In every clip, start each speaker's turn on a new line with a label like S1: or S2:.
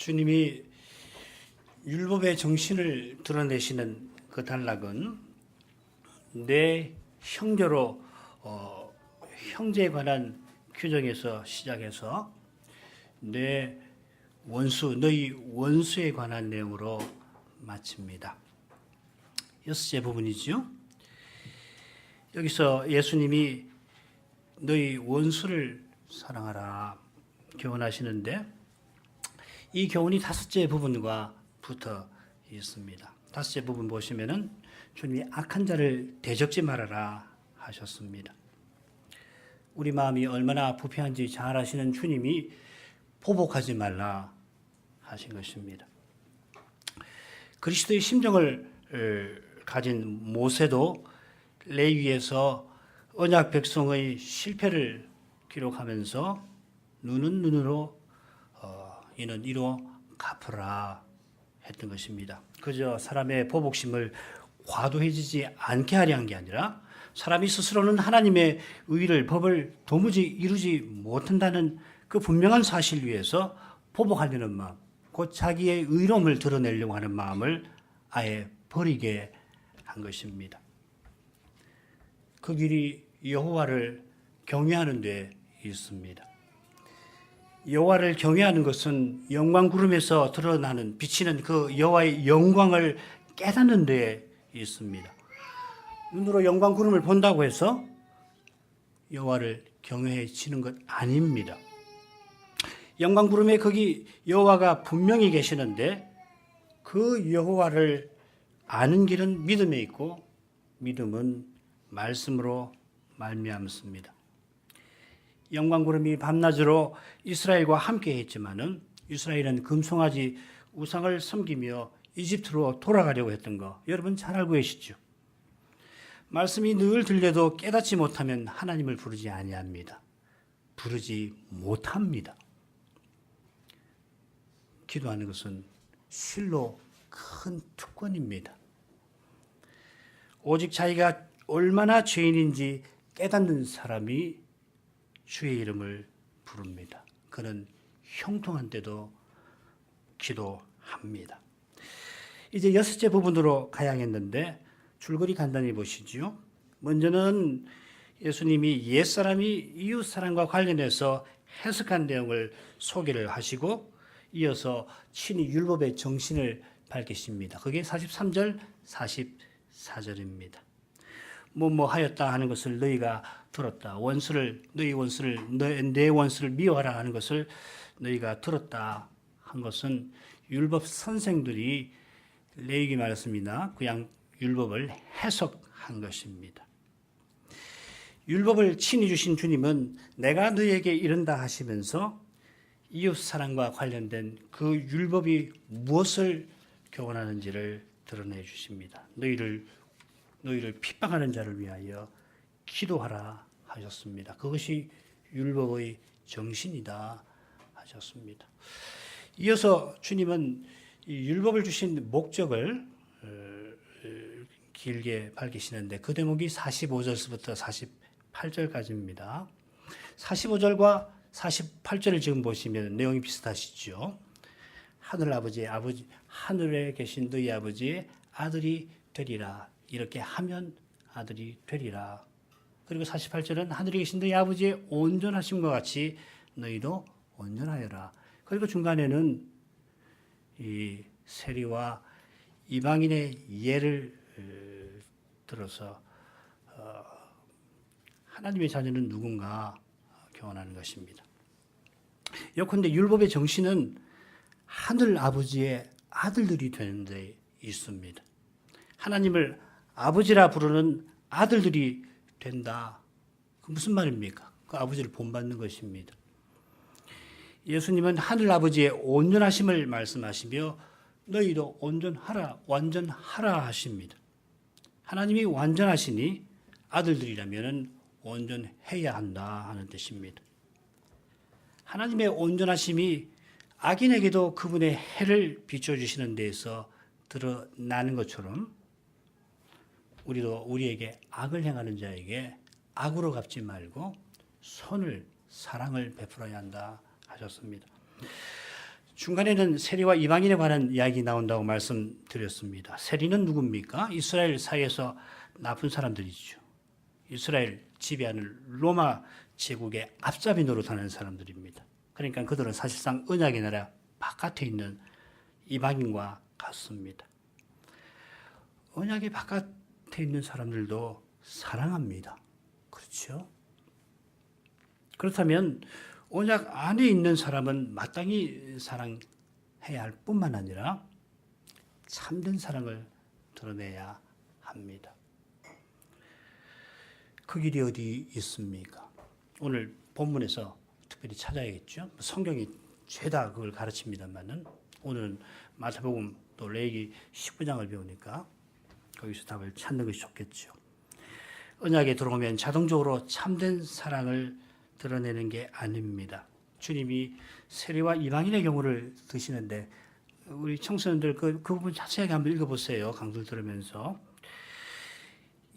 S1: 주님이 율법의 정신을 드러내시는 그 단락은 내 형제로 형제에 관한 규정에서 시작해서 내 원수, 너희 원수에 관한 내용으로 마칩니다. 여섯째 부분이죠. 여기서 예수님이 너희 원수를 사랑하라 교훈하시는데 이 교훈이 다섯째 부분과 붙어 있습니다. 다섯째 부분 보시면은 주님이 악한 자를 대적지 말아라 하셨습니다. 우리 마음이 얼마나 부패한지 잘 아시는 주님이 보복하지 말라 하신 것입니다. 그리스도의 심정을 가진 모세도 레위기에서 언약 백성의 실패를 기록하면서 눈은 눈으로 이는 이로 갚으라 했던 것입니다. 그저 사람의 보복심을 과도해지지 않게 하려 한 게 아니라 사람이 스스로는 하나님의 의를 법을 도무지 이루지 못한다는 그 분명한 사실 위에서 보복하려는 마음, 곧 자기의 의로움을 드러내려고 하는 마음을 아예 버리게 한 것입니다. 그 길이 여호와를 경외하는 데 있습니다. 여호와를 경외하는 것은 영광 구름에서 드러나는 비치는 그 여호와의 영광을 깨닫는 데 있습니다. 눈으로 영광 구름을 본다고 해서 여호와를 경외해지는 것 아닙니다. 영광 구름에 거기 여호와가 분명히 계시는데 그 여호와를 아는 길은 믿음에 있고 믿음은 말씀으로 말미암습니다. 영광 구름이 밤낮으로 이스라엘과 함께 했지만은 이스라엘은 금송아지 우상을 섬기며 이집트로 돌아가려고 했던 거 여러분 잘 알고 계시죠? 말씀이 늘 들려도 깨닫지 못하면 하나님을 부르지 아니합니다. 부르지 못합니다. 기도하는 것은 실로 큰 특권입니다. 오직 자기가 얼마나 죄인인지 깨닫는 사람이 주의 이름을 부릅니다. 그는 형통한 때도 기도합니다. 이제 여섯째 부분으로 가야겠는데 줄거리 간단히 보시죠. 먼저는 예수님이 옛사람이 이웃사랑과 관련해서 해석한 내용을 소개를 하시고 이어서 친히 율법의 정신을 밝히십니다. 그게 43절, 44절입니다. 뭐 하였다 하는 것을 너희가 들었다. 너희 원수를 내 원수를 미워하라 하는 것을 너희가 들었다 한 것은 율법 선생들이 레위기 말씀이나 그냥 율법을 해석한 것입니다. 율법을 친히 주신 주님은 내가 너희에게 이른다 하시면서 이웃 사랑과 관련된 그 율법이 무엇을 교훈하는지를 드러내 주십니다. 너희를 핍박하는 자를 위하여 기도하라 하셨습니다. 그것이 율법의 정신이다 하셨습니다. 이어서 주님은 이 율법을 주신 목적을 길게 밝히시는데 그 대목이 45절부터 48절까지입니다. 45절과 48절을 지금 보시면 내용이 비슷하시죠. 하늘에 계신 너희 아버지의 아들이 되리라. 이렇게 하면 아들이 되리라. 그리고 48절은 하늘에 계신 너희 아버지의 온전하심과 같이 너희도 온전하여라. 그리고 중간에는 이 세리와 이방인의 예를 들어서 하나님의 자녀는 누군가 교훈하는 것입니다. 예컨대 율법의 정신은 하늘 아버지의 아들들이 되는 데 있습니다. 하나님을 아버지라 부르는 아들들이 된다. 그 무슨 말입니까? 그 아버지를 본받는 것입니다. 예수님은 하늘 아버지의 온전하심을 말씀하시며 너희도 완전하라 하십니다. 하나님이 완전하시니 아들들이라면 온전해야 한다 하는 뜻입니다. 하나님의 온전하심이 악인에게도 그분의 해를 비춰주시는 데에서 드러나는 것처럼 우리도 우리에게 악을 행하는 자에게 악으로 갚지 말고 사랑을 베풀어야 한다 하셨습니다. 중간에는 세리와 이방인에 관한 이야기 나온다고 말씀드렸습니다. 세리는 누굽니까? 이스라엘 사이에서 나쁜 사람들이죠. 이스라엘 지배하는 로마 제국의 앞잡이 노릇하는 사람들입니다. 그러니까 그들은 사실상 언약의 나라 바깥에 있는 이방인과 같습니다. 언약의 바깥에 있는 사람들도 사랑합니다. 그렇죠? 그렇다면 언약 안에 있는 사람은 마땅히 사랑해야 할 뿐만 아니라 참된 사랑을 드러내야 합니다. 그 길이 어디 있습니까? 오늘 본문에서 특별히 찾아야겠죠. 성경이 죄다 그걸 가르칩니다만은 오늘은 마태복음 또 레위기 19장을 배우니까 거기서 답을 찾는 것이 좋겠죠. 언약에 들어오면 자동적으로 참된 사랑을 드러내는 게 아닙니다. 주님이 세리와 이방인의 경우를 드시는데 우리 청소년들 그 부분 자세하게 한번 읽어보세요. 강들 들으면서.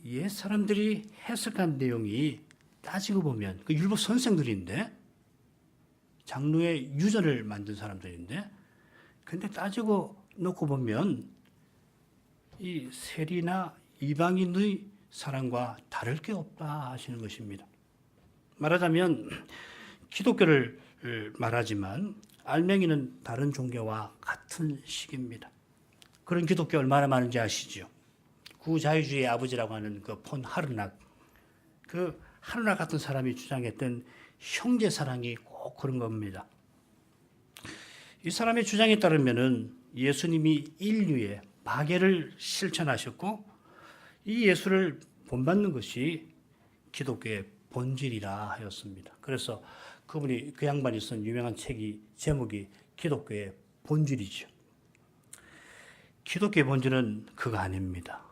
S1: 옛 사람들이 해석한 내용이 따지고 보면 그 율법 선생들인데 장로의 유전을 만든 사람들인데 근데 따지고 놓고 보면 이 세리나 이방인의 사랑과 다를 게 없다 하시는 것입니다. 말하자면 기독교를 말하지만 알맹이는 다른 종교와 같은 식입니다. 그런 기독교 얼마나 많은지 아시죠? 구자유주의의 아버지라고 하는 그 폰 하르낙, 그 하르낙 같은 사람이 주장했던 형제 사랑이 꼭 그런 겁니다. 이 사람의 주장에 따르면은 예수님이 인류의 박애를 실천하셨고 이 예수를 본받는 것이 기독교의 본질이라 하였습니다. 그래서 그분이 그 양반이 쓴 유명한 책이 제목이 기독교의 본질이죠. 기독교의 본질은 그거 아닙니다.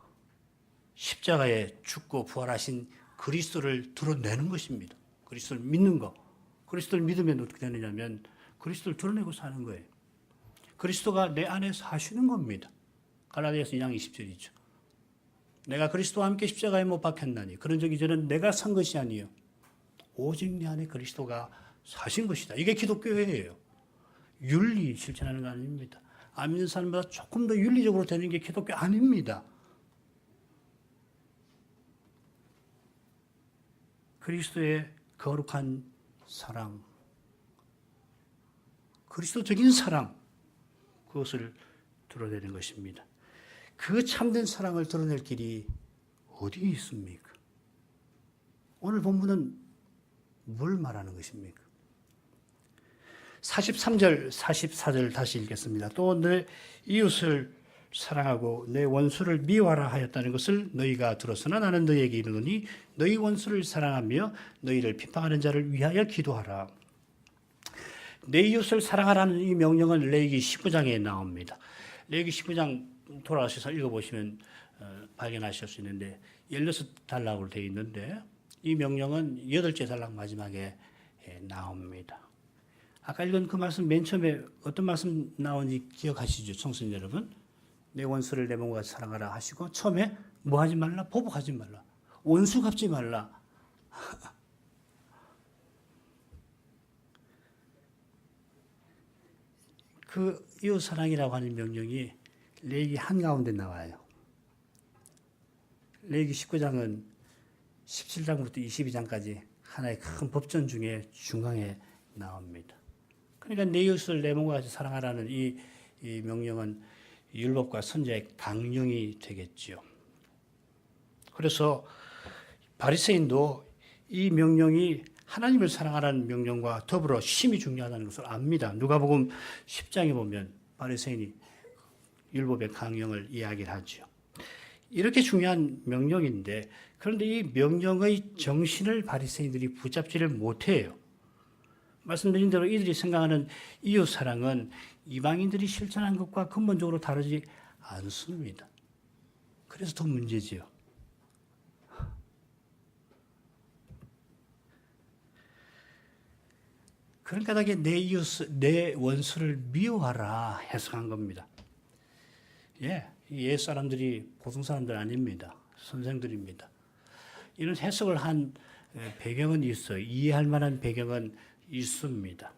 S1: 십자가에 죽고 부활하신 그리스도를 드러내는 것입니다. 그리스도를 믿는 거. 그리스도를 믿으면 어떻게 되느냐면 그리스도를 드러내고 사는 거예요. 그리스도가 내 안에 사시는 겁니다. 갈라디아서 2장 20절이죠. 내가 그리스도와 함께 십자가에 못 박혔나니 그런 적 이제는 내가 산 것이 아니요 오직 내 안에 그리스도가 사신 것이다. 이게 기독교예요. 윤리 실천하는 거 아닙니다. 안 믿는 사람보다 조금 더 윤리적으로 되는 게 기독교 아닙니다. 그리스도의 거룩한 사랑, 그리스도적인 사랑, 그것을 드러내는 것입니다. 그 참된 사랑을 드러낼 길이 어디 있습니까? 오늘 본문은 뭘 말하는 것입니까? 43절, 44절 다시 읽겠습니다. 또 내 이웃을 사랑하고 내 원수를 미워하라 하였다는 것을 너희가 들었으나 나는 너희에게 이르노니 너희 원수를 사랑하며 너희를 핍박하는 자를 위하여 기도하라. 내 이웃을 사랑하라는 이 명령은 레위기 19장에 나옵니다. 레위기 19장 돌아가셔서 읽어보시면 발견하실 수 있는데 16단락으로 되어 있는데 이 명령은 8째 단락 마지막에 나옵니다. 아까 읽은 그 말씀 맨 처음에 어떤 말씀 나오는지 기억하시죠? 청소년 여러분. 내 원수를 내 몸과 같이 사랑하라 하시고 처음에 뭐 하지 말라? 보복하지 말라. 원수 갚지 말라. 그 이웃 사랑이라고 하는 명령이 레위기 한가운데 나와요. 레위기 19장은 17장부터 22장까지 하나의 큰 법전 중에 중앙에 나옵니다. 그러니까 내 이웃을 내 몸과 같이 사랑하라는 이 명령은 율법과 선지자의 강령이 되겠지요. 그래서 바리새인도 이 명령이 하나님을 사랑하라는 명령과 더불어 심히 중요하다는 것을 압니다. 누가복음 10장에 보면 바리새인이 율법의 강령을 이야기를 하죠. 이렇게 중요한 명령인데 그런데 이 명령의 정신을 바리새인들이 붙잡지를 못해요. 말씀드린 대로 이들이 생각하는 이웃 사랑은 이방인들이 실천한 것과 근본적으로 다르지 않습니다. 그래서 더 문제지요. 그런 까닭에 내 이웃, 내 원수를 미워하라 해석한 겁니다. 옛 사람들이 보통 사람들 아닙니다. 선생들입니다. 이런 해석을 한 배경은 있어요. 이해할 만한 배경은 있습니다.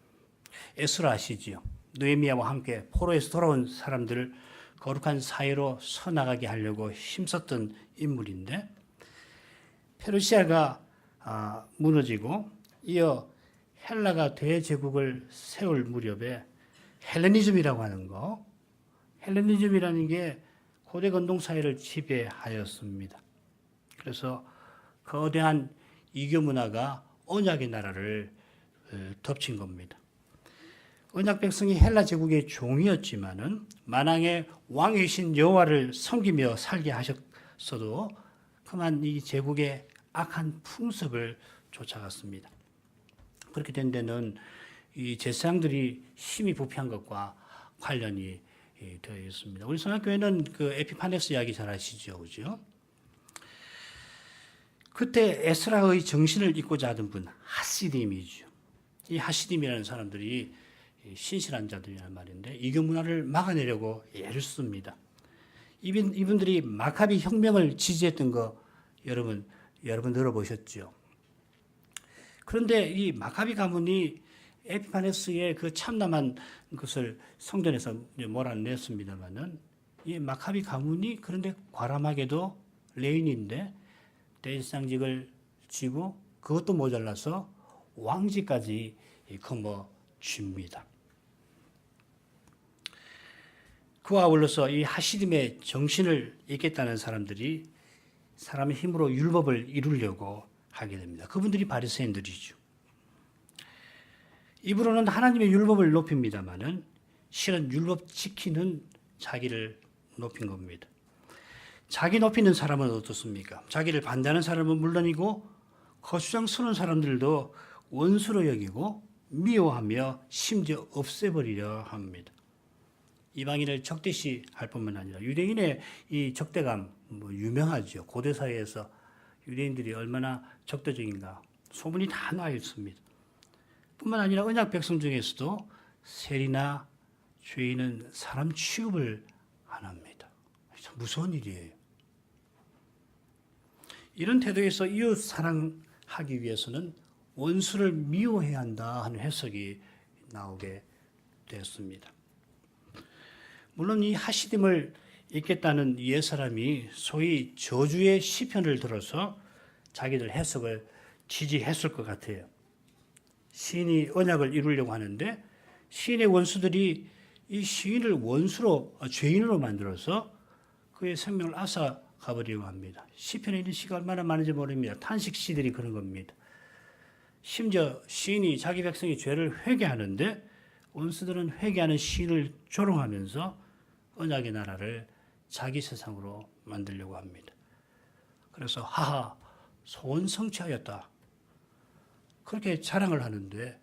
S1: 에스라 아시지요? 느헤미야와 함께 포로에서 돌아온 사람들을 거룩한 사회로 서나가게 하려고 힘썼던 인물인데 페르시아가 무너지고 이어 헬라가 대제국을 세울 무렵에 헬레니즘이라고 하는 거, 헬레니즘이라는 게 고대 건동 사회를 지배하였습니다. 그래서 거대한 이교 문화가 언약의 나라를 덮친 겁니다. 언약 백성이 헬라 제국의 종이었지만은 만왕의 왕이신 여호와를 섬기며 살게 하셨어도 그만 이 제국의 악한 풍습을 쫓아갔습니다. 그렇게 된 데는 이 제사장들이 힘이 부패한 것과 관련이 되어 있습니다. 우리 성악교회는 그 에피파네스 이야기 잘 아시죠, 그죠? 그때 에스라의 정신을 잇고자 하던 분 하시딤이죠. 이 하시딤이라는 사람들이 신실한 자들이란 말인데 이교 문화를 막아내려고 애를 씁니다. 이분들이 마카비 혁명을 지지했던 거 여러분 들어보셨죠? 그런데 이 마카비 가문이 에피파네스의 그 참남한 것을 성전에서 몰아냈습니다만은 이 마카비 가문이 그런데 과람하게도 레인인데 대제사장직을 쥐고 그것도 모자라서 왕직까지 거머쥡니다. 그와 아울러서 이 하시딤의 정신을 잇겠다는 사람들이 사람의 힘으로 율법을 이루려고 하게 됩니다. 그분들이 바리새인들이죠. 입으로는 하나님의 율법을 높입니다만은 실은 율법 지키는 자기를 높인 겁니다. 자기 높이는 사람은 어떻습니까? 자기를 반대하는 사람은 물론이고 거추장 서는 사람들도 원수로 여기고 미워하며 심지어 없애버리려 합니다. 이방인을 적대시 할 뿐만 아니라 유대인의 이 적대감 유명하죠. 고대 사회에서 유대인들이 얼마나 적대적인가 소문이 다 나 있습니다. 뿐만 아니라 언약 백성 중에서도 세리나 죄인은 사람 취급을 안 합니다. 참 무서운 일이에요. 이런 태도에서 이웃 사랑하기 위해서는 원수를 미워해야 한다 하는 해석이 나오게 됐습니다. 물론 이 하시딤을 읽겠다는 옛사람이 소위 저주의 시편을 들어서 자기들 해석을 지지했을 것 같아요. 시인이 언약을 이루려고 하는데 시인의 원수들이 이 시인을 원수로 죄인으로 만들어서 그의 생명을 앗아가버리려고 합니다. 시편에 있는 시가 얼마나 많은지 모릅니다. 탄식 시들이 그런 겁니다. 심지어 시인이 자기 백성이 죄를 회개하는데 원수들은 회개하는 시인을 조롱하면서 언약의 나라를 자기 세상으로 만들려고 합니다. 그래서 하하 소원 성취하였다. 그렇게 자랑을 하는데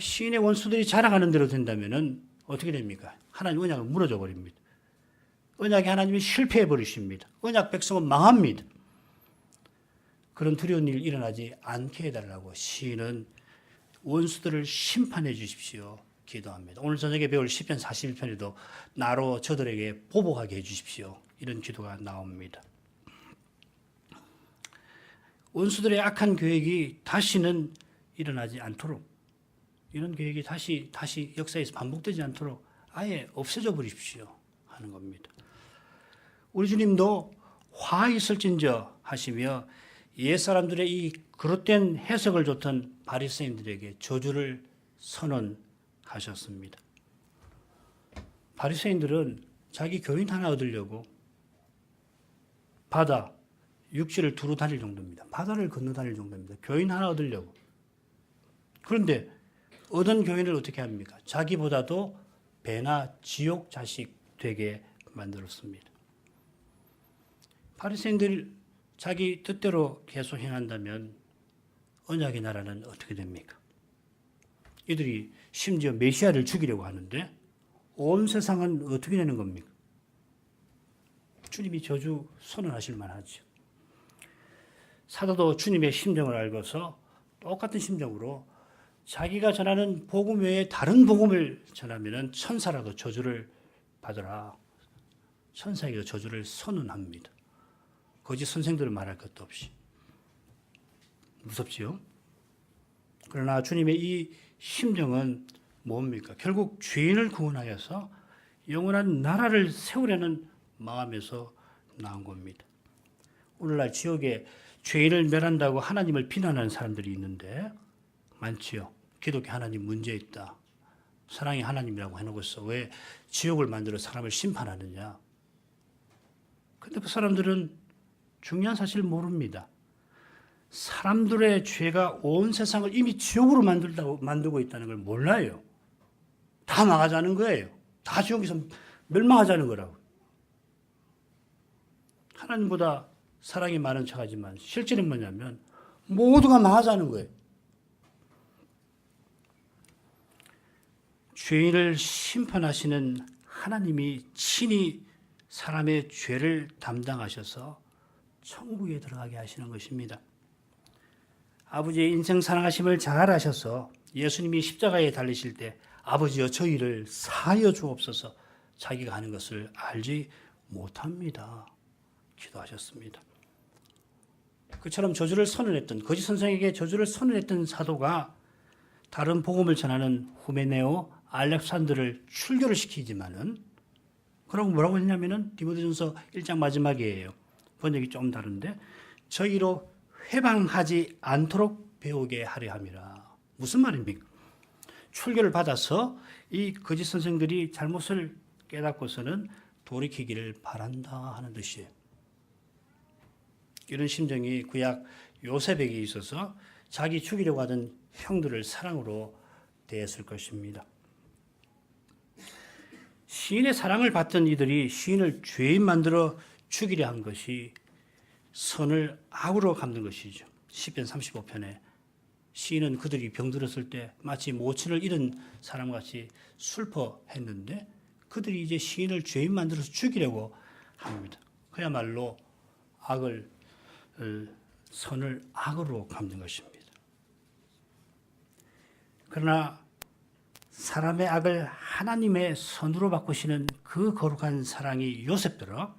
S1: 시인의 원수들이 자랑하는 대로 된다면 어떻게 됩니까? 하나님 언약을 무너져 버립니다. 언약의 하나님이 실패해 버리십니다. 언약 백성은 망합니다. 그런 두려운 일이 일어나지 않게 해달라고 시인은 원수들을 심판해 주십시오. 기도합니다. 오늘 저녁에 배울 시편 41편에도 나로 저들에게 보복하게 해 주십시오. 이런 기도가 나옵니다. 원수들의 악한 계획이 다시는 일어나지 않도록 이런 계획이 다시 역사에서 반복되지 않도록 아예 없애져 버리십시오 하는 겁니다. 우리 주님도 화 있을진저 하시며 옛사람들의 이 그릇된 해석을 좋던 바리새인들에게 저주를 선언하셨습니다. 바리새인들은 자기 교인 하나 얻으려고 바다, 육지를 두루 다닐 정도입니다. 바다를 건너 다닐 정도입니다. 교인 하나 얻으려고. 그런데 얻은 교인을 어떻게 합니까? 자기보다도 배나 지옥 자식 되게 만들었습니다. 바리새인들 자기 뜻대로 계속 행한다면 언약의 나라는 어떻게 됩니까? 이들이 심지어 메시아를 죽이려고 하는데 온 세상은 어떻게 되는 겁니까? 주님이 저주 선언하실 만하죠. 사도도 주님의 심정을 알고서 똑같은 심정으로 자기가 전하는 복음 외에 다른 복음을 전하면 천사라도 저주를 받으라. 천사에게 저주를 선언합니다. 거짓 선생들은 말할 것도 없이. 무섭지요? 그러나 주님의 이 심정은 뭡니까? 결국 죄인을 구원하여서 영원한 나라를 세우려는 마음에서 나온 겁니다. 오늘날 지역에 죄인을 멸한다고 하나님을 비난하는 사람들이 있는데 많지요. 기독교 하나님 문제 있다. 사랑의 하나님이라고 해놓고서 왜 지옥을 만들어 사람을 심판하느냐. 근데 그 사람들은 중요한 사실을 모릅니다. 사람들의 죄가 온 세상을 이미 지옥으로 만들고 있다는 걸 몰라요. 다 망하자는 거예요. 다 지옥에서 멸망하자는 거라고. 하나님보다 사랑이 많은 척하지만 실제는 뭐냐면 모두가 망하자는 거예요. 죄인을 심판하시는 하나님이 친히 사람의 죄를 담당하셔서 천국에 들어가게 하시는 것입니다. 아버지의 인생 사랑하심을 잘 아셔서 예수님이 십자가에 달리실 때 아버지여 저희를 사하여 주옵소서 자기가 하는 것을 알지 못합니다. 기도하셨습니다. 그처럼 저주를 선언했던 거짓 선생에게 저주를 선언했던 사도가 다른 복음을 전하는 후메네오, 알렉산더를 출교를 시키지만은 그러고 뭐라고 했냐면은 디모데전서 1장 마지막이에요. 번역이 좀 다른데 저희로 회방하지 않도록 배우게 하려 함이라. 무슨 말입니까? 출교를 받아서 이 거짓 선생들이 잘못을 깨닫고서는 돌이키기를 바란다 하는 뜻이에요. 이런 심정이 구약 요셉에게 있어서 자기 죽이려고 하던 형들을 사랑으로 대했을 것입니다. 시인의 사랑을 받던 이들이 시인을 죄인 만들어 죽이려 한 것이 선을 악으로 갚는 것이죠. 시편 35편에 시인은 그들이 병들었을 때 마치 모친을 잃은 사람같이 슬퍼했는데 그들이 이제 시인을 죄인 만들어서 죽이려고 합니다. 그야말로 선을 악으로 갚는 것입니다. 그러나 사람의 악을 하나님의 선으로 바꾸시는 그 거룩한 사랑이 요셉들어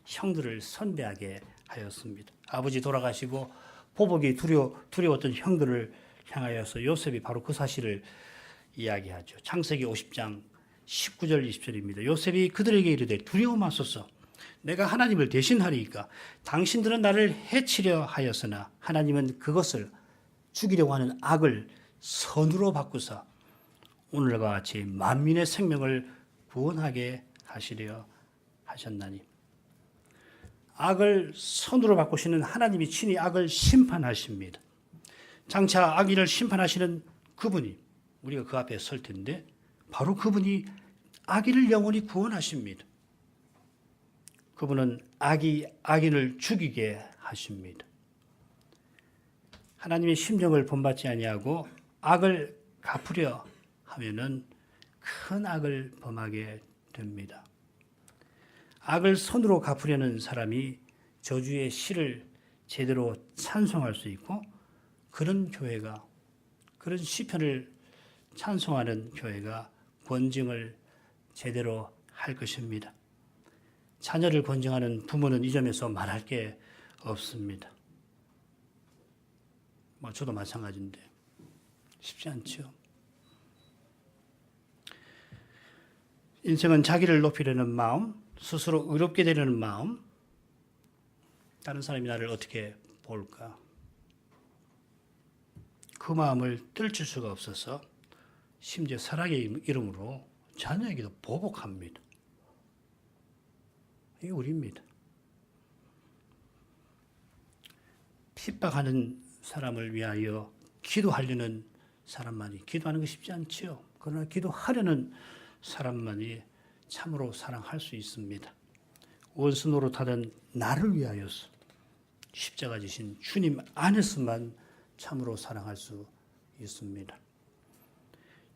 S1: 형들을 선대하게 하였습니다. 아버지 돌아가시고 보복이 두려웠던 형들을 향하여서 요셉이 바로 그 사실을 이야기하죠. 창세기 50장 19절 20절입니다. 요셉이 그들에게 이르되 두려워 마소서 내가 하나님을 대신하리이까 당신들은 나를 해치려 하였으나 하나님은 그것을 죽이려고 하는 악을 선으로 바꾸사 오늘과 같이 만민의 생명을 구원하게 하시려 하셨나니. 악을 선으로 바꾸시는 하나님이 친히 악을 심판하십니다. 장차 악인을 심판하시는 그분이 우리가 그 앞에 설 텐데 바로 그분이 악인을 영원히 구원하십니다. 그분은 악인을 죽이게 하십니다. 하나님의 심정을 본받지 아니하고 악을 갚으려 하면은 큰 악을 범하게 됩니다. 악을 선으로 갚으려는 사람이 저주의 시를 제대로 찬송할 수 있고 그런 시편을 찬송하는 교회가 권징을 제대로 할 것입니다. 자녀를 권징하는 부모는 이 점에서 말할 게 없습니다. 저도 마찬가지인데 쉽지 않죠. 인생은 자기를 높이려는 마음, 스스로 의롭게 되려는 마음, 다른 사람이 나를 어떻게 볼까? 그 마음을 떨칠 수가 없어서 심지어 사랑의 이름으로 자녀에게도 보복합니다. 이게 우리입니다. 핍박하는 사람을 위하여 기도하려는 사람만이 기도하는 거 쉽지 않지요. 그러나 기도하려는 사람만이 참으로 사랑할 수 있습니다. 원수 노릇하던 나를 위하여서 십자가 지신 주님 안에서만 참으로 사랑할 수 있습니다.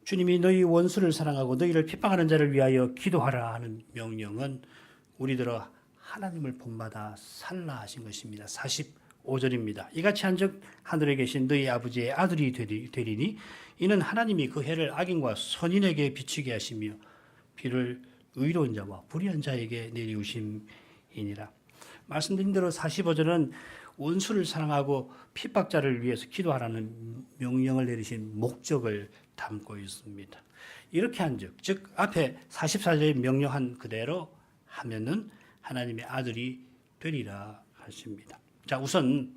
S1: 주님이 너희 원수를 사랑하고 너희를 핍박하는 자를 위하여 기도하라 하는 명령은 우리들어 하나님을 본받아 살라 하신 것입니다. 45절입니다. 이같이 한즉 하늘에 계신 너희 아버지의 아들이 되리니 이는 하나님이 그 해를 악인과 선인에게 비추게 하시며 비를 의로운 자와 불의한 자에게 내리우심이니라. 말씀드린 대로 45절은 원수를 사랑하고 핍박자를 위해서 기도하라는 명령을 내리신 목적을 담고 있습니다. 이렇게 한즉, 즉 앞에 44절에 명령한 그대로 하면은 하나님의 아들이 되리라 하십니다. 자, 우선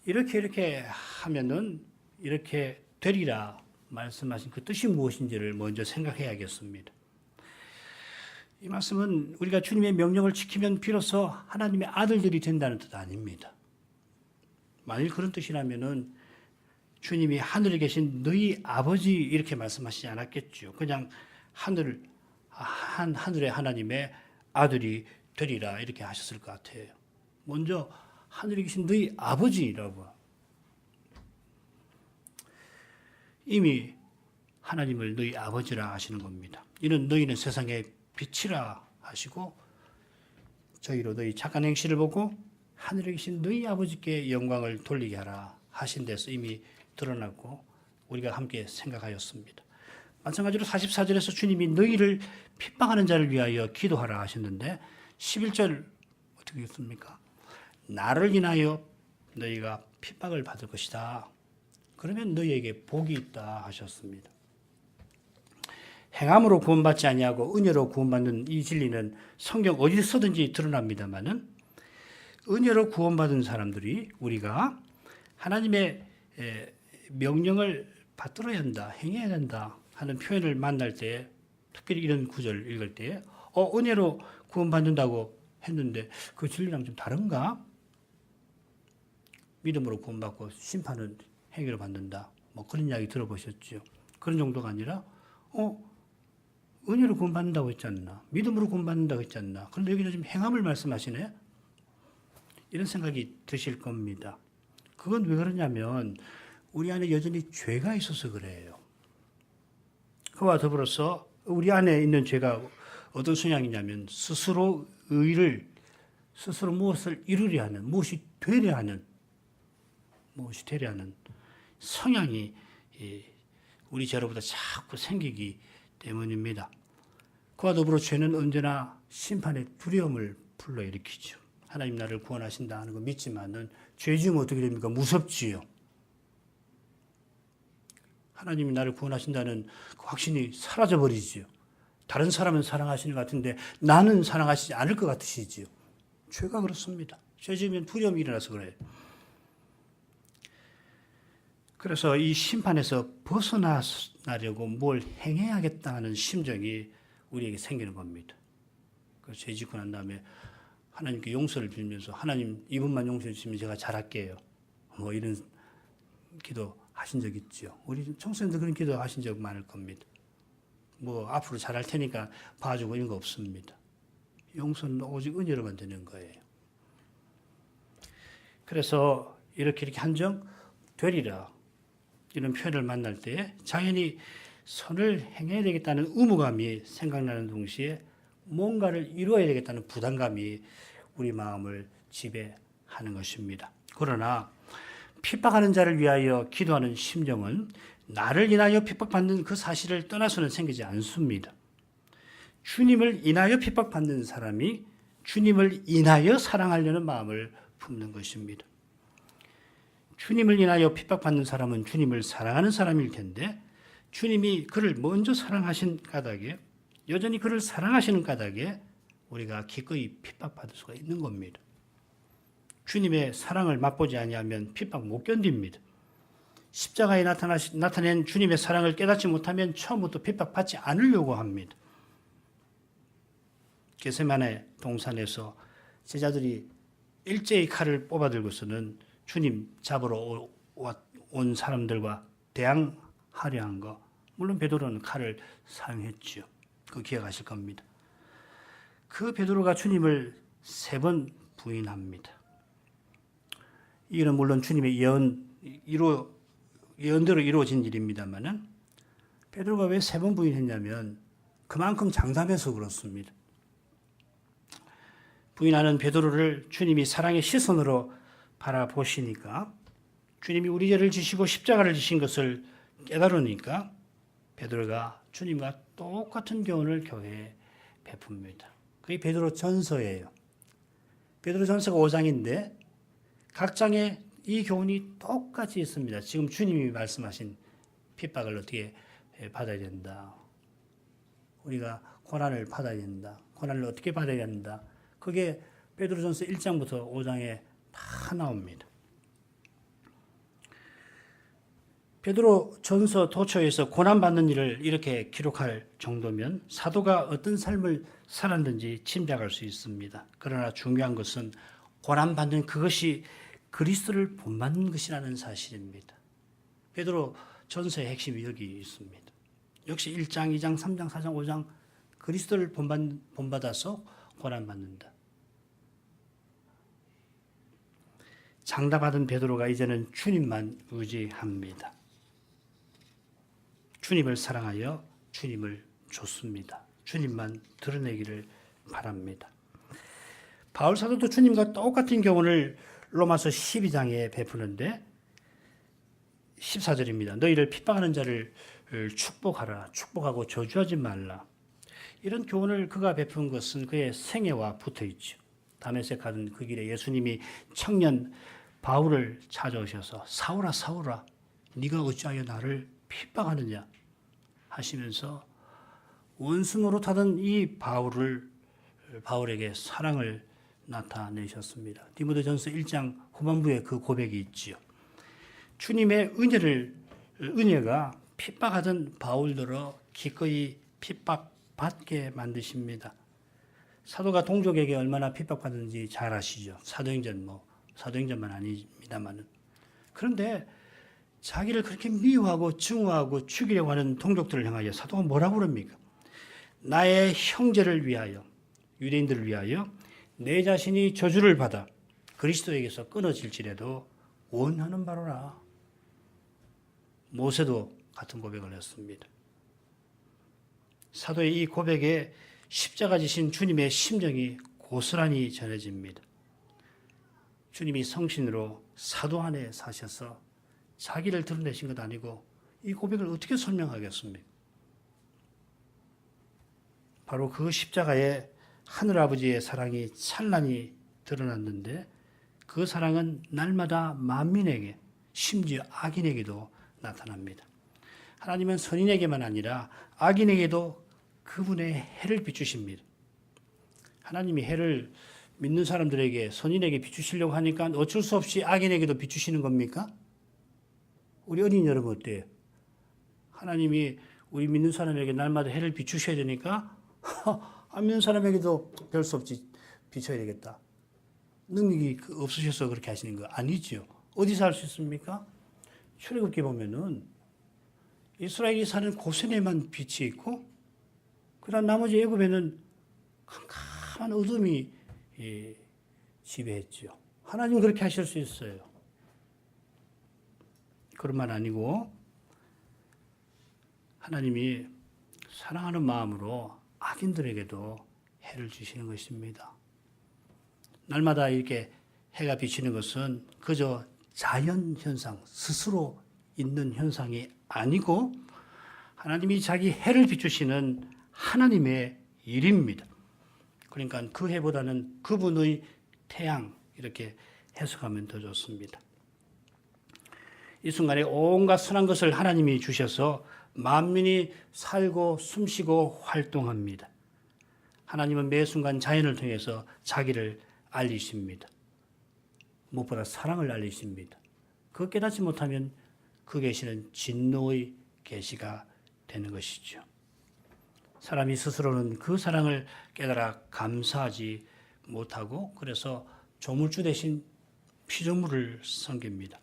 S1: 이렇게 하면은 이렇게 되리라 말씀하신 그 뜻이 무엇인지를 먼저 생각해야겠습니다. 이 말씀은 우리가 주님의 명령을 지키면 비로소 하나님의 아들들이 된다는 뜻 아닙니다. 만일 그런 뜻이라면은 주님이 하늘에 계신 너희 아버지 이렇게 말씀하시지 않았겠죠. 그냥 하늘의 하나님의 아들이 되리라 이렇게 하셨을 것 같아요. 먼저 하늘에 계신 너희 아버지라고. 이미 하나님을 너희 아버지라 하시는 겁니다. 이는 너희는 세상의 빛이라 하시고 저희로 너희 착한 행실을 보고 하늘에 계신 너희 아버지께 영광을 돌리게 하라 하신 데서 이미 드러나고 우리가 함께 생각하였습니다. 마찬가지로 44절에서 주님이 너희를 핍박하는 자를 위하여 기도하라 하셨는데 11절 어떻게 읽습니까? 나를 인하여 너희가 핍박을 받을 것이다. 그러면 너희에게 복이 있다 하셨습니다. 행함으로 구원받지 아니하고 은혜로 구원받는 이 진리는 성경 어디서든지 드러납니다마는 은혜로 구원받은 사람들이 우리가 하나님의 명령을 받들어야 한다, 행해야 된다 하는 표현을 만날 때 특별히 이런 구절을 읽을 때 은혜로 구원받는다고 했는데 그 진리랑 좀 다른가? 믿음으로 구원받고 심판은 행위로 받는다. 뭐 그런 이야기 들어보셨죠? 그런 정도가 아니라 은혜로 구원받는다고 했지 않나? 믿음으로 구원받는다고 했지 않나? 그런데 여기는 지금 행함을 말씀하시네? 이런 생각이 드실 겁니다. 그건 왜 그러냐면 우리 안에 여전히 죄가 있어서 그래요. 그와 더불어서 우리 안에 있는 죄가 어떤 성향이냐면 스스로 무엇을 이루려 하는, 무엇이 되려 하는 성향이 우리 죄로부터 자꾸 생기기 때문입니다. 그와 더불어 죄는 언제나 심판의 두려움을 불러일으키죠. 하나님 나를 구원하신다 하는 거 믿지만은 죄 지으면 어떻게 됩니까? 무섭지요. 하나님이 나를 구원하신다는 그 확신이 사라져버리지요. 다른 사람은 사랑하시는 것 같은데 나는 사랑하시지 않을 것 같으시지요. 죄가 그렇습니다. 죄 지으면 두려움이 일어나서 그래요. 그래서 이 심판에서 벗어나려고 뭘 행해야겠다 하는 심정이 우리에게 생기는 겁니다. 죄 짓고 난 다음에 하나님께 용서를 빌면서 하나님 이분만 용서해 주시면 제가 잘할게요. 뭐 이런 기도 하신 적 있죠. 우리 청소년들 그런 기도 하신 적 많을 겁니다. 뭐 앞으로 잘할 테니까 봐주고 이런 거 없습니다. 용서는 오직 은혜로만 되는 거예요. 그래서 이렇게 한정 되리라 이런 표현을 만날 때 자연히 선을 행해야 되겠다는 의무감이 생각나는 동시에 뭔가를 이루어야 되겠다는 부담감이 우리 마음을 지배하는 것입니다. 그러나 핍박하는 자를 위하여 기도하는 심정은 나를 인하여 핍박받는 그 사실을 떠나서는 생기지 않습니다. 주님을 인하여 핍박받는 사람이 주님을 인하여 사랑하려는 마음을 품는 것입니다. 주님을 인하여 핍박받는 사람은 주님을 사랑하는 사람일 텐데 주님이 그를 먼저 사랑하신 까닭에 여전히 그를 사랑하시는 까닭에 우리가 기꺼이 핍박받을 수가 있는 겁니다. 주님의 사랑을 맛보지 아니하면 핍박 못 견딥니다. 십자가에 나타낸 주님의 사랑을 깨닫지 못하면 처음부터 핍박받지 않으려고 합니다. 겟세마네 동산에서 제자들이 일제히 칼을 뽑아들고서는 주님 잡으러 온 사람들과 대항하려 한 거, 물론 베드로는 칼을 사용했죠. 그거 기억하실 겁니다. 그 베드로가 주님을 3번 부인합니다. 이는 물론 주님의 예언대로 이루어진 일입니다만은 베드로가 왜 3번 부인했냐면 그만큼 장담해서 그렇습니다. 부인하는 베드로를 주님이 사랑의 시선으로 바라보시니까 주님이 우리 죄를 지시고 십자가를 지신 것을 깨달으니까 베드로가 주님과 똑같은 교훈을 교회에 베풉니다. 그게 베드로 전서예요. 베드로 전서가 5장인데 각 장에 이 교훈이 똑같이 있습니다. 지금 주님이 말씀하신 핍박을 어떻게 받아야 된다. 우리가 고난을 받아야 된다. 고난을 어떻게 받아야 된다. 그게 베드로전서 1장부터 5장에 다 나옵니다. 베드로전서 도처에서 고난받는 일을 이렇게 기록할 정도면 사도가 어떤 삶을 살았는지 짐작할 수 있습니다. 그러나 중요한 것은 고난받는 그것이 그리스도를 본받는 것이라는 사실입니다. 베드로전서의 핵심이 여기 있습니다. 역시 1장, 2장, 3장, 4장, 5장 그리스도를 본받아서 고난받는다. 장다받은 베드로가 이제는 주님만 의지합니다. 주님을 사랑하여 주님을 좇습니다. 주님만 드러내기를 바랍니다. 바울 사도도 주님과 똑같은 교훈을 로마서 12장에 베푸는데 14절입니다. 너희를 핍박하는 자를 축복하라. 축복하고 저주하지 말라. 이런 교훈을 그가 베푼 것은 그의 생애와 붙어 있죠. 다메섹 가던 그 길에 예수님이 청년 바울을 찾아오셔서 사울아 사울아 네가 어찌하여 나를 핍박하느냐 하시면서 원수 노릇하던 이 바울에게 사랑을 나타내셨습니다. 디모데전서 1장 후반부에 그 고백이 있지요. 주님의 은혜가 핍박하던 바울들을 기꺼이 핍박받게 만드십니다. 사도가 동족에게 얼마나 핍박받는지 잘 아시죠. 사도행전만 아닙니다만은. 그런데 자기를 그렇게 미워하고 증오하고 죽이려고 하는 동족들을 향하여 사도가 뭐라고 그럽니까? 나의 형제를 위하여, 유대인들을 위하여 내 자신이 저주를 받아 그리스도에게서 끊어질지라도 원하는 바로라. 모세도 같은 고백을 했습니다. 사도의 이 고백에 십자가 지신 주님의 심정이 고스란히 전해집니다. 주님이 성신으로 사도 안에 사셔서 자기를 드러내신 것 아니고 이 고백을 어떻게 설명하겠습니까? 바로 그 십자가에 하늘아버지의 사랑이 찬란히 드러났는데 그 사랑은 날마다 만민에게 심지어 악인에게도 나타납니다. 하나님은 선인에게만 아니라 악인에게도 그분의 해를 비추십니다. 하나님이 해를 믿는 사람들에게 선인에게 비추시려고 하니까 어쩔 수 없이 악인에게도 비추시는 겁니까? 우리 어린이 여러분 어때요? 하나님이 우리 믿는 사람에게 날마다 해를 비추셔야 되니까 안 믿는 사람에게도 별 수 없이 비춰야 되겠다. 능력이 없으셔서 그렇게 하시는 거 아니죠. 어디서 할 수 있습니까? 출애굽기 보면은 이스라엘이 사는 고센에만 빛이 있고 그다음 나머지 애굽에는 캄캄한 어둠이 지배했죠. 하나님은 그렇게 하실 수 있어요. 그런만 아니고 하나님이 사랑하는 마음으로 악인들에게도 해를 주시는 것입니다. 날마다 이렇게 해가 비치는 것은 그저 자연 현상, 스스로 있는 현상이 아니고 하나님이 자기 해를 비추시는 하나님의 일입니다. 그러니까 그 해보다는 그분의 태양 이렇게 해석하면 더 좋습니다. 이 순간에 온갖 선한 것을 하나님이 주셔서 만민이 살고 숨쉬고 활동합니다. 하나님은 매 순간 자연을 통해서 자기를 알리십니다. 무엇보다 사랑을 알리십니다. 그거 깨닫지 못하면 그 계시는 진노의 계시가 되는 것이죠. 사람이 스스로는 그 사랑을 깨달아 감사하지 못하고 그래서 조물주 대신 피조물을 섬깁니다.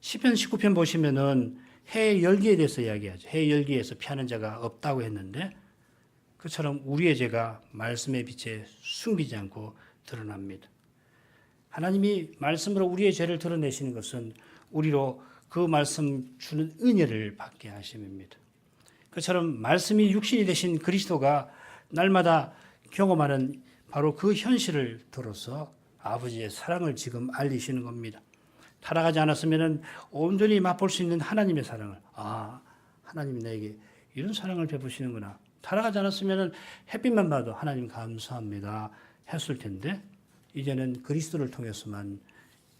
S1: 시편 19편 보시면은 해의 열기에 대해서 이야기하죠. 해의 열기에서 피하는 자가 없다고 했는데 그처럼 우리의 죄가 말씀의 빛에 숨기지 않고 드러납니다. 하나님이 말씀으로 우리의 죄를 드러내시는 것은 우리로 그 말씀 주는 은혜를 받게 하심입니다. 그처럼 말씀이 육신이 되신 그리스도가 날마다 경험하는 바로 그 현실을 들어서 아버지의 사랑을 지금 알리시는 겁니다. 타락하지 않았으면 온전히 맛볼 수 있는 하나님의 사랑을 하나님이 나에게 이런 사랑을 베푸시는구나. 타락하지 않았으면 햇빛만 봐도 하나님 감사합니다 했을 텐데 이제는 그리스도를 통해서만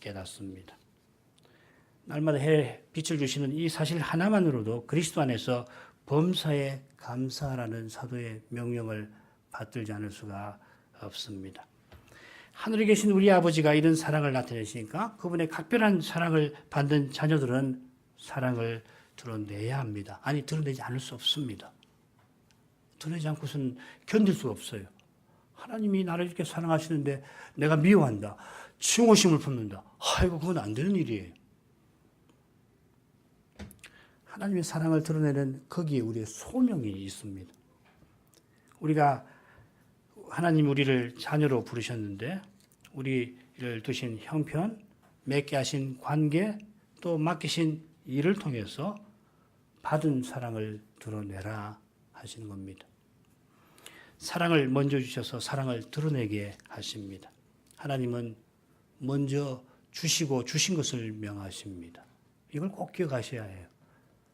S1: 깨닫습니다. 날마다 해 빛을 주시는 이 사실 하나만으로도 그리스도 안에서 범사에 감사하라는 사도의 명령을 받들지 않을 수가 없습니다. 하늘에 계신 우리 아버지가 이런 사랑을 나타내시니까 그분의 각별한 사랑을 받는 자녀들은 사랑을 드러내야 합니다. 아니, 드러내지 않을 수 없습니다. 드러내지 않고서는 견딜 수가 없어요. 하나님이 나를 이렇게 사랑하시는데 내가 미워한다. 증오심을 품는다. 아이고, 그건 안 되는 일이에요. 하나님의 사랑을 드러내는 거기에 우리의 소명이 있습니다. 우리가 하나님 우리를 자녀로 부르셨는데 우리를 두신 형편, 맺게 하신 관계, 또 맡기신 일을 통해서 받은 사랑을 드러내라 하시는 겁니다. 사랑을 먼저 주셔서 사랑을 드러내게 하십니다. 하나님은 먼저 주시고 주신 것을 명하십니다. 이걸 꼭 기억하셔야 해요.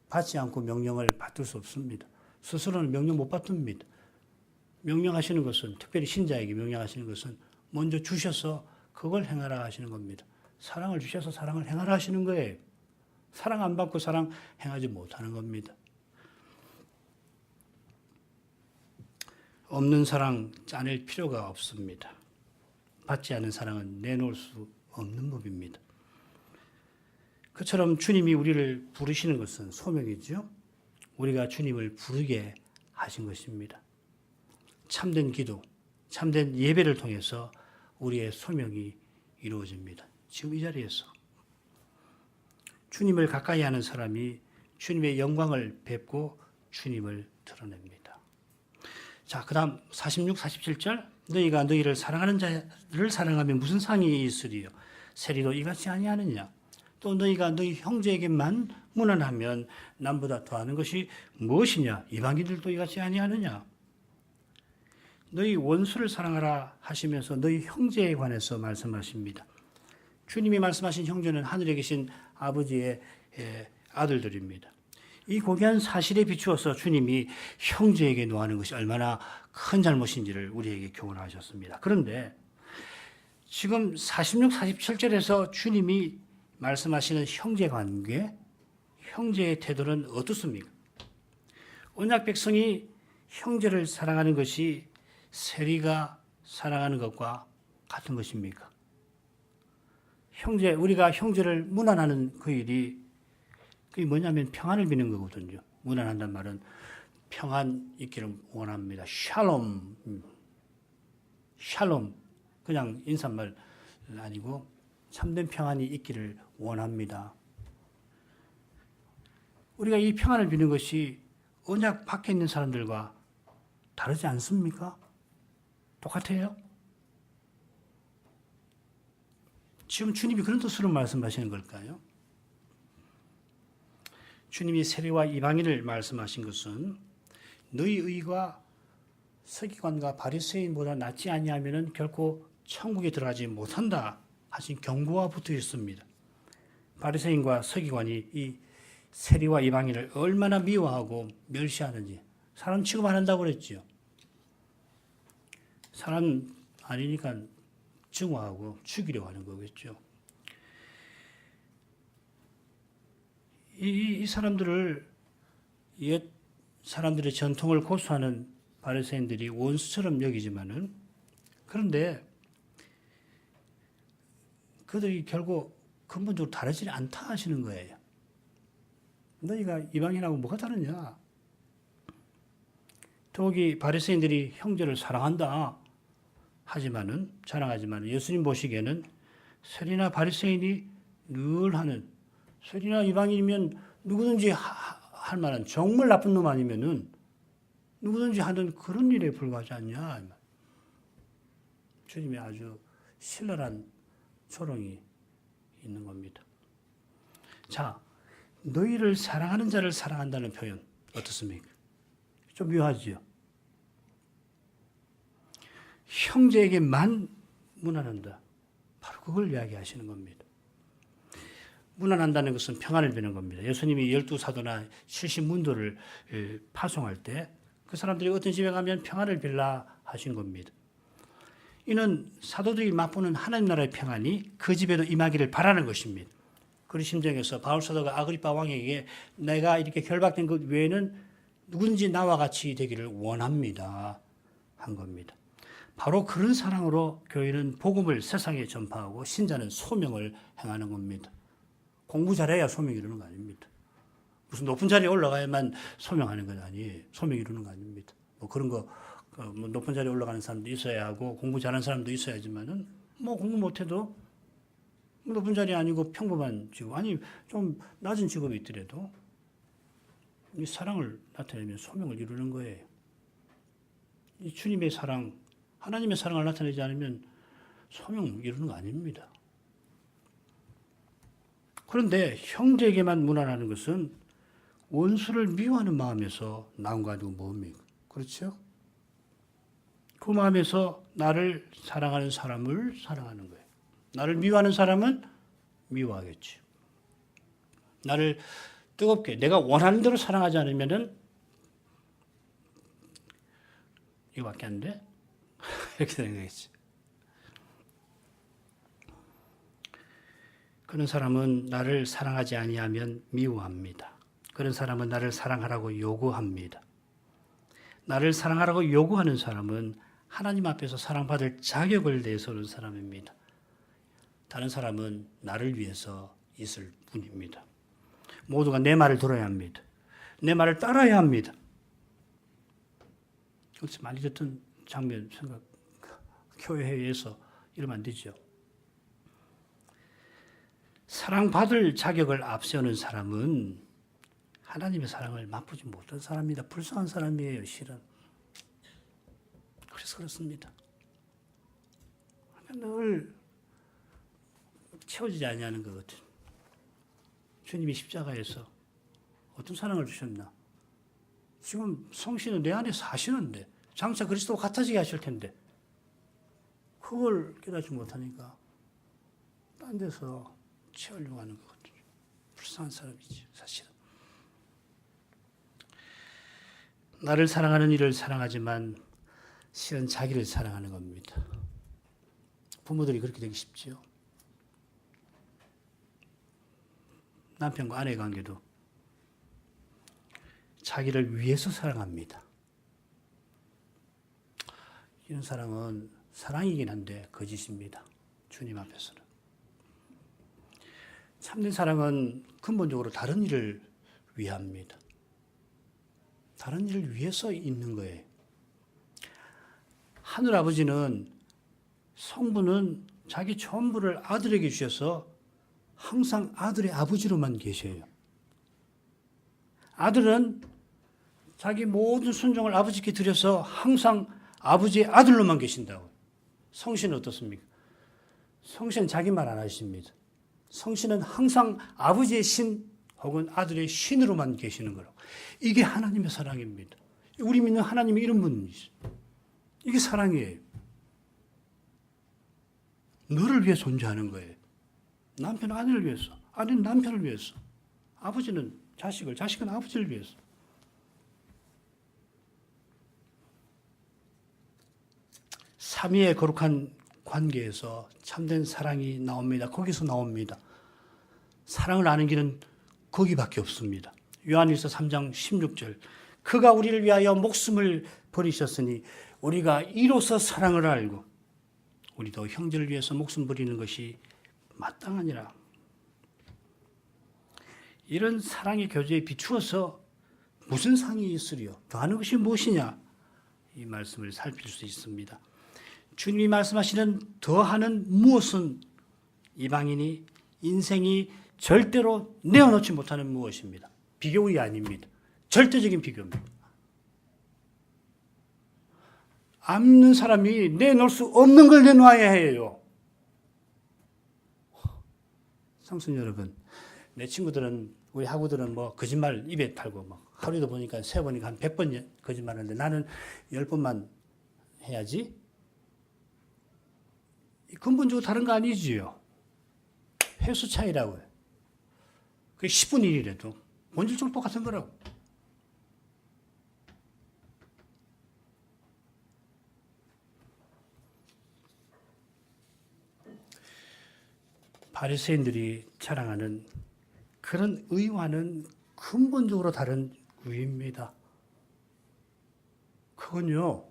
S1: 받지 않고 명령을 받을 수 없습니다. 스스로는 명령 못 받습니다. 명령하시는 것은, 특별히 신자에게 명령하시는 것은 먼저 주셔서 그걸 행하라 하시는 겁니다. 사랑을 주셔서 사랑을 행하라 하시는 거예요. 사랑 안 받고 사랑 행하지 못하는 겁니다. 없는 사랑 짜낼 필요가 없습니다. 받지 않은 사랑은 내놓을 수 없는 법입니다. 그처럼 주님이 우리를 부르시는 것은 소명이죠. 우리가 주님을 부르게 하신 것입니다. 참된 기도, 참된 예배를 통해서 우리의 소명이 이루어집니다. 지금 이 자리에서 주님을 가까이 하는 사람이 주님의 영광을 뵙고 주님을 드러냅니다. 자, 그 다음 46, 47절. 너희가 너희를 사랑하는 자를 사랑하면 무슨 상이 있으리요? 세리도 이같이 아니하느냐? 또 너희가 너희 형제에게만 무난하면 남보다 더하는 것이 무엇이냐? 이방인들도 이같이 아니하느냐? 너희 원수를 사랑하라 하시면서 너희 형제에 관해서 말씀하십니다. 주님이 말씀하신 형제는 하늘에 계신 아버지의 아들들입니다. 이 고귀한 사실에 비추어서 주님이 형제에게 노하는 것이 얼마나 큰 잘못인지를 우리에게 교훈하셨습니다. 그런데 지금 46, 47절에서 주님이 말씀하시는 형제 관계, 형제의 태도는 어떻습니까? 언약 백성이 형제를 사랑하는 것이 세리가 사랑하는 것과 같은 것입니까? 우리가 형제를 문안하는 그 일이 그게 뭐냐면 평안을 비는 거거든요. 문안한다는 말은 평안 있기를 원합니다. 샬롬. 그냥 인사말 아니고 참된 평안이 있기를 원합니다. 우리가 이 평안을 비는 것이 언약 밖에 있는 사람들과 다르지 않습니까? 똑같아요? 지금 주님이 그런 뜻으로 말씀하시는 걸까요? 주님이 세리와 이방인을 말씀하신 것은 너희 의가 서기관과 바리새인보다 낫지 아니하면은 결코 천국에 들어가지 못한다 하신 경고가 붙어 있습니다. 바리새인과 서기관이 이 세리와 이방인을 얼마나 미워하고 멸시하는지 사람 취급 안 한다고 그랬지요. 사람 아니니까 증오하고 죽이려고 하는 거겠죠. 이 사람들을 옛 사람들의 전통을 고수하는 바리새인들이 원수처럼 여기지만은 그런데 그들이 결국 근본적으로 다르지 않다 하시는 거예요. 너희가 이방인하고 뭐가 다르냐? 더욱이 바리새인들이 형제를 사랑한다 하지만은 자랑하지만은 예수님 보시기에는 세리나 바리새인이 늘 하는 세리나 이방인이면 누구든지 할 만한 정말 나쁜 놈 아니면은 누구든지 하는 그런 일에 불과하지 않냐. 주님이 아주 신랄한 조롱이 있는 겁니다. 자, 너희를 사랑하는 자를 사랑한다는 표현 어떻습니까? 좀 묘하지요. 형제에게만 무난한다. 바로 그걸 이야기하시는 겁니다. 무난한다는 것은 평안을 비는 겁니다. 예수님이 12사도나 70문도를 파송할 때 그 사람들이 어떤 집에 가면 평안을 빌라 하신 겁니다. 이는 사도들이 맛보는 하나님 나라의 평안이 그 집에도 임하기를 바라는 것입니다. 그런 심정에서 바울 사도가 아그리파 왕에게 내가 이렇게 결박된 것 외에는 누군지 나와 같이 되기를 원합니다 한 겁니다. 바로 그런 사랑으로 교회는 복음을 세상에 전파하고 신자는 소명을 행하는 겁니다. 공부 잘해야 소명 이루는 거 아닙니다. 무슨 높은 자리에 올라가야만 소명하는 건 아니에요. 소명 이루는 거 아닙니다. 뭐 그런 거 뭐 높은 자리에 올라가는 사람도 있어야 하고 공부 잘하는 사람도 있어야지만은 뭐 공부 못해도 높은 자리 아니고 평범한 직업 아니 좀 낮은 직업이 있더라도 이 사랑을 나타내면 소명을 이루는 거예요. 이 주님의 사랑, 하나님의 사랑을 나타내지 않으면 소명 이루는 거 아닙니다. 그런데 형제에게만 무난하는 것은 원수를 미워하는 마음에서 나온 거 아니고 뭡니까? 그렇죠? 그 마음에서 나를 사랑하는 사람을 사랑하는 거예요. 나를 미워하는 사람은 미워하겠죠. 나를 뜨겁게 내가 원하는 대로 사랑하지 않으면은 이거밖에 안 돼? 이렇게 생각했지. 그런 사람은 나를 사랑하지 아니하면 미워합니다. 그런 사람은 나를 사랑하라고 요구합니다. 나를 사랑하라고 요구하는 사람은 하나님 앞에서 사랑받을 자격을 내세우는 사람입니다. 다른 사람은 나를 위해서 있을 뿐입니다. 모두가 내 말을 들어야 합니다. 내 말을 따라야 합니다. 그래서 많이 듣던 장면 생각, 교회에서 이러면 안 되죠. 사랑받을 자격을 앞세우는 사람은 하나님의 사랑을 맛보지 못한 사람입니다. 불쌍한 사람이에요, 실은. 그래서 그렇습니다. 늘 채워지지 아니하는 것 같아요. 주님이 십자가에서 어떤 사랑을 주셨나? 지금 성신은 내 안에 사시는데 장차 그리스도 같아지게 하실 텐데 그걸 깨닫지 못하니까 딴 데서 채우려고 하는 것 같아요. 불쌍한 사람이지 사실은. 나를 사랑하는 이를 사랑하지만 실은 자기를 사랑하는 겁니다. 부모들이 그렇게 되기 쉽지요. 남편과 아내의 관계도 자기를 위해서 사랑합니다. 이런 사랑은 사랑이긴 한데 거짓입니다. 주님 앞에서는. 참된 사랑은 근본적으로 다른 일을 위합니다. 다른 일을 위해서 있는 거예요. 하늘 아버지는 성부는 자기 전부를 아들에게 주셔서 항상 아들의 아버지로만 계셔요. 아들은 자기 모든 순종을 아버지께 드려서 항상 아버지의 아들로만 계신다고. 성신은 어떻습니까? 성신은 자기 말 안 하십니다. 성신은 항상 아버지의 신 혹은 아들의 신으로만 계시는 거라고. 이게 하나님의 사랑입니다. 우리 믿는 하나님이 이런 분이시죠. 이게 사랑이에요. 너를 위해 존재하는 거예요. 남편은 아내를 위해서, 아내는 남편을 위해서, 아버지는 자식을, 자식은 아버지를 위해서. 삼위의 거룩한 관계에서 참된 사랑이 나옵니다. 거기서 나옵니다. 사랑을 아는 길은 거기밖에 없습니다. 요한일서 3장 16절 그가 우리를 위하여 목숨을 버리셨으니 우리가 이로써 사랑을 알고 우리도 형제를 위해서 목숨 버리는 것이 마땅하니라. 이런 사랑의 교제에 비추어서 무슨 상이 있으리요? 더하는 것이 무엇이냐? 이 말씀을 살필 수 있습니다. 주님이 말씀하시는 더하는 무엇은 이방인이 인생이 절대로 내어놓지 못하는 무엇입니다. 비교의 아닙니다. 절대적인 비교입니다. 안 믿는 사람이 내놓을 수 없는 걸 내놓아야 해요. 성순 여러분, 내 친구들은 우리 학우들은 뭐 거짓말 입에 달고 막 하루에도 보니까 세 번이니까 한 100번 거짓말하는데 나는 10번만 해야지. 근본적으로 다른 거 아니지요. 횟수 차이라고요. 그게 10분의 1이라도 본질적으로 똑같은 거라고. 바리새인들이 자랑하는 그런 의와는 근본적으로 다른 의입니다. 그건요,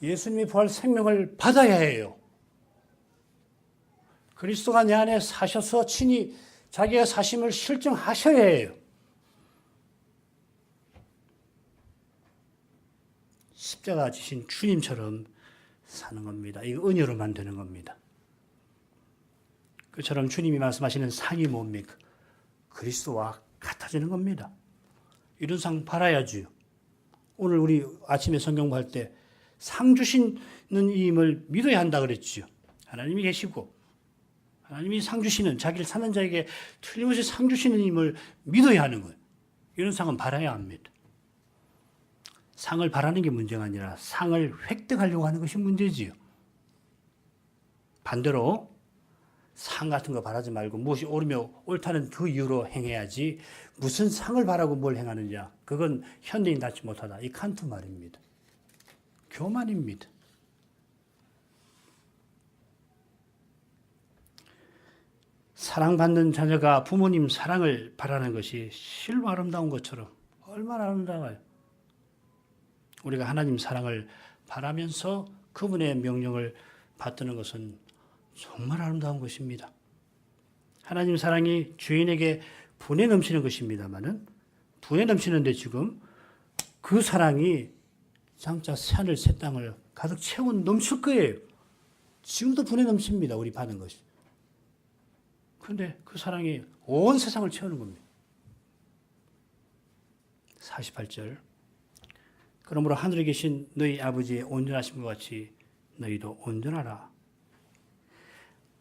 S1: 예수님이 부활 생명을 받아야 해요. 그리스도가 내 안에 사셔서 친히 자기가 사심을 실증하셔야 해요. 십자가 지신 주님처럼 사는 겁니다. 이거 은혜로만 되는 겁니다. 그처럼 주님이 말씀하시는 상이 뭡니까? 그리스도와 같아지는 겁니다. 이런 상 바라야지요. 오늘 우리 아침에 성경 볼 때 상 주시는 이임을 믿어야 한다 그랬지요. 하나님이 계시고 하나님이 상 주시는 자기를 사는 자에게 틀림없이 상 주시는 이임을 믿어야 하는 거예요. 이런 상은 바라야 합니다. 상을 바라는 게 문제가 아니라 상을 획득하려고 하는 것이 문제지요. 반대로 상 같은 거 바라지 말고 무엇이 옳으며 옳다는 그 이유로 행해야지 무슨 상을 바라고 뭘 행하느냐. 그건 현대인답지 못하다. 이 칸트 말입니다. 교만입니다. 사랑받는 자녀가 부모님 사랑을 바라는 것이 실로 아름다운 것처럼 얼마나 아름다워요. 우리가 하나님 사랑을 바라면서 그분의 명령을 받드는 것은 정말 아름다운 것입니다. 하나님 사랑이 주인에게 분에 넘치는 것입니다만은 분에 넘치는데 지금 그 사랑이 장차 새하늘 새 땅을 가득 채워 넘칠 거예요. 지금도 분에 넘칩니다. 우리 받은 것이. 그런데 그 사랑이 온 세상을 채우는 겁니다. 48절. 그러므로 하늘에 계신 너희 아버지의 온전하심과 같이 너희도 온전하라.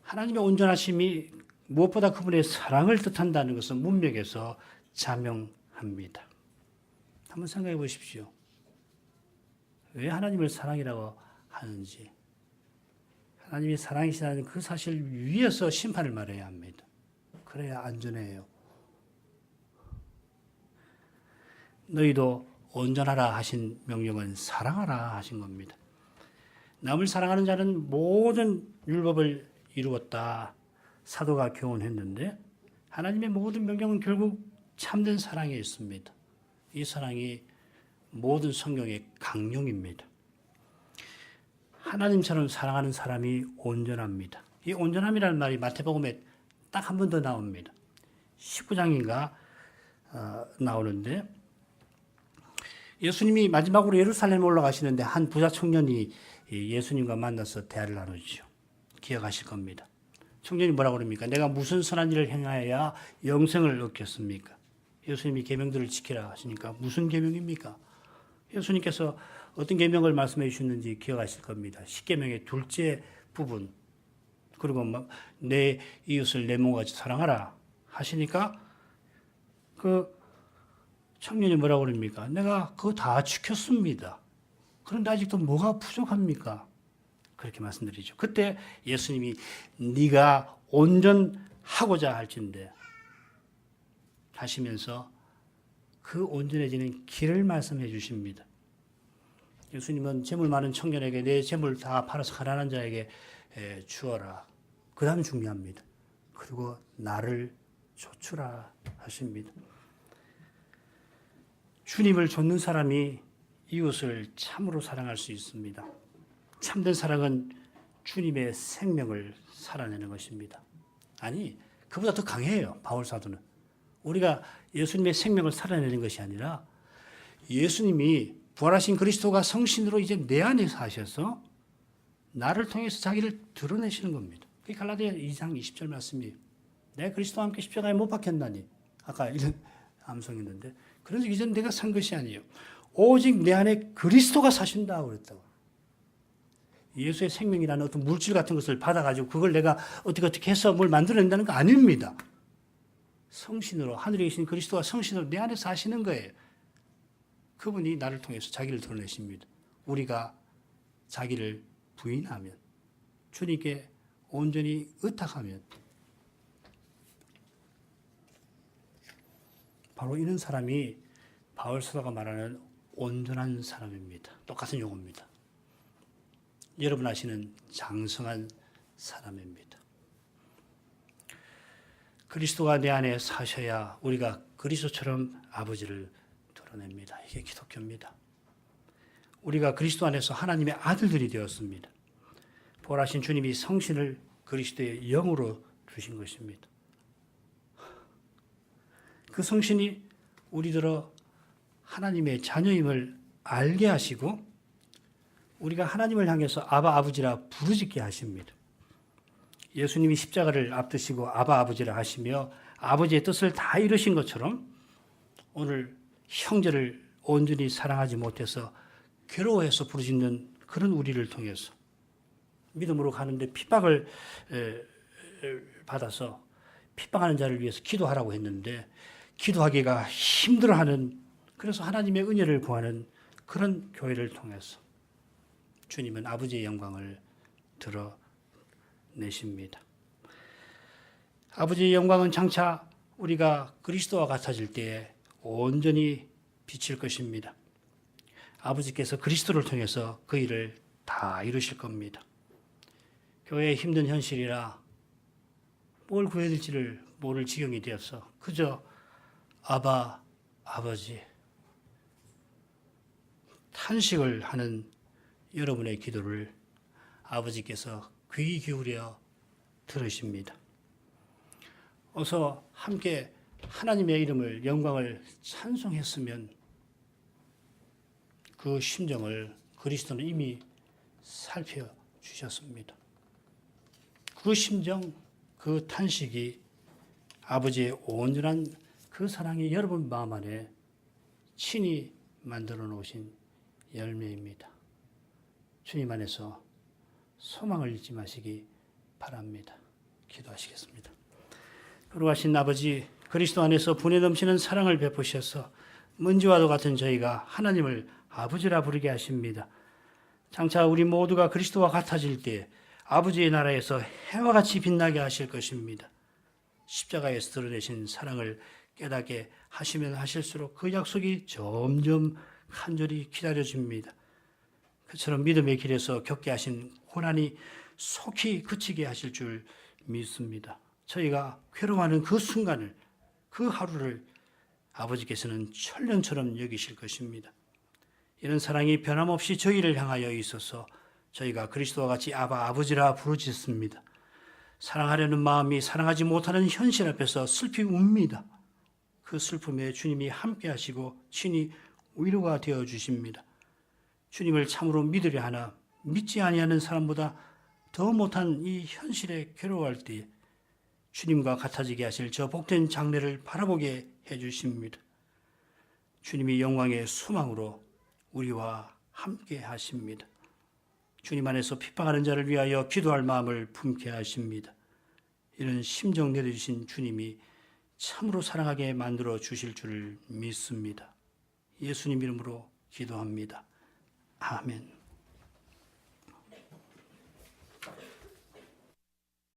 S1: 하나님의 온전하심이 무엇보다 그분의 사랑을 뜻한다는 것은 문맥에서 자명합니다. 한번 생각해 보십시오. 왜 하나님을 사랑이라고 하는지. 하나님이 사랑이시라는 그 사실 위에서 심판을 말해야 합니다. 그래야 안전해요. 너희도 온전하라 하신 명령은 사랑하라 하신 겁니다. 남을 사랑하는 자는 모든 율법을 이루었다. 사도가 교훈했는데 하나님의 모든 명령은 결국 참된 사랑에 있습니다. 이 사랑이 모든 성경의 강령입니다. 하나님처럼 사랑하는 사람이 온전합니다. 이 온전함이라는 말이 마태복음에 딱 한 번 더 나옵니다. 19장인가 나오는데 예수님이 마지막으로 예루살렘에 올라가시는데 한 부자 청년이 예수님과 만나서 대화를 나누죠. 기억하실 겁니다. 청년이 뭐라고 그럽니까? 내가 무슨 선한 일을 행하여야 영생을 얻겠습니까? 예수님이 계명들을 지키라 하시니까 무슨 계명입니까? 예수님께서 어떤 계명을 말씀해 주셨는지 기억하실 겁니다. 10계명의 둘째 부분. 그리고 내 이웃을 내 몸같이 사랑하라 하시니까 그 청년이 뭐라고 그럽니까? 내가 그거 다 지켰습니다. 그런데 아직도 뭐가 부족합니까? 그렇게 말씀드리죠. 그때 예수님이 네가 온전하고자 할진대 하시면서 그 온전해지는 길을 말씀해 주십니다. 예수님은 재물 많은 청년에게 내 재물 다 팔아서 가난한 자에게 주어라. 그 다음에 중요합니다. 그리고 나를 좇으라 하십니다. 주님을 좇는 사람이 이웃을 참으로 사랑할 수 있습니다. 참된 사랑은 주님의 생명을 살아내는 것입니다. 아니, 그보다 더 강해요. 바울 사도는. 우리가 예수님의 생명을 살아내는 것이 아니라 예수님이 부활하신 그리스도가 성신으로 이제 내 안에 사셔서 나를 통해서 자기를 드러내시는 겁니다. 그게 갈라디아 2장 20절 말씀이에요. 내가 그리스도와 함께 십자가에 못 박혔나니. 아까 이런 암송했는데 그래서 이제 내가 산 것이 아니에요. 오직 내 안에 그리스도가 사신다고 그랬다고. 예수의 생명이라는 어떤 물질 같은 것을 받아가지고 그걸 내가 어떻게 해서 뭘 만들어낸다는 거 아닙니다. 성신으로 하늘에 계신 그리스도가 성신으로 내 안에 사시는 거예요. 그분이 나를 통해서 자기를 드러내십니다. 우리가 자기를 부인하면 주님께 온전히 의탁하면 바로 이런 사람이 바울 사도가 말하는 온전한 사람입니다. 똑같은 용어입니다. 여러분 아시는 장성한 사람입니다. 그리스도가 내 안에 사셔야 우리가 그리스도처럼 아버지를 드러냅니다. 이게 기독교입니다. 우리가 그리스도 안에서 하나님의 아들들이 되었습니다. 부활하신 주님이 성신을 그리스도의 영으로 주신 것입니다. 그 성신이 우리들어 하나님의 자녀임을 알게 하시고 우리가 하나님을 향해서 아바 아버지라 부르짖게 하십니다. 예수님이 십자가를 앞두시고 아바 아버지라 하시며 아버지의 뜻을 다 이루신 것처럼 오늘 형제를 온전히 사랑하지 못해서 괴로워해서 부르짖는 그런 우리를 통해서 믿음으로 가는데 핍박을 받아서 핍박하는 자를 위해서 기도하라고 했는데 기도하기가 힘들어하는, 그래서 하나님의 은혜를 구하는 그런 교회를 통해서 주님은 아버지의 영광을 드러내십니다. 아버지의 영광은 장차 우리가 그리스도와 같아질 때에 온전히 비칠 것입니다. 아버지께서 그리스도를 통해서 그 일을 다 이루실 겁니다. 교회의 힘든 현실이라 뭘 구해야 될지를 모를 지경이 되어서 그저 아바, 아버지 탄식을 하는 여러분의 기도를 아버지께서 귀 기울여 들으십니다. 어서 함께 하나님의 이름을, 영광을 찬송했으면 그 심정을 그리스도는 이미 살펴주셨습니다. 그 심정, 그 탄식이 아버지의 온전한 그 사랑이 여러분 마음 안에 친히 만들어 놓으신 열매입니다. 주님 안에서 소망을 잃지 마시기 바랍니다. 기도하시겠습니다. 거룩하신 아버지, 그리스도 안에서 분에 넘치는 사랑을 베푸셔서 먼지와도 같은 저희가 하나님을 아버지라 부르게 하십니다. 장차 우리 모두가 그리스도와 같아질 때 아버지의 나라에서 해와 같이 빛나게 하실 것입니다. 십자가에서 드러내신 사랑을 깨닫게 하시면 하실수록 그 약속이 점점 간절히 기다려집니다. 그처럼 믿음의 길에서 겪게 하신 고난이 속히 그치게 하실 줄 믿습니다. 저희가 괴로워하는 그 순간을, 그 하루를 아버지께서는 천년처럼 여기실 것입니다. 이런 사랑이 변함없이 저희를 향하여 있어서 저희가 그리스도와 같이 아바 아버지라 부르짖습니다. 사랑하려는 마음이 사랑하지 못하는 현실 앞에서 슬피 웁니다. 그 슬픔에 주님이 함께 하시고 친히 위로가 되어 주십니다. 주님을 참으로 믿으려 하나 믿지 아니하는 사람보다 더 못한 이 현실에 괴로워할 때 주님과 같아지게 하실 저 복된 장래를 바라보게 해 주십니다. 주님이 영광의 소망으로 우리와 함께 하십니다. 주님 안에서 핍박하는 자를 위하여 기도할 마음을 품게 하십니다. 이런 심정 내려주신 주님이 참으로 사랑하게 만들어 주실 줄을 믿습니다. 예수님 이름으로 기도합니다. 아멘.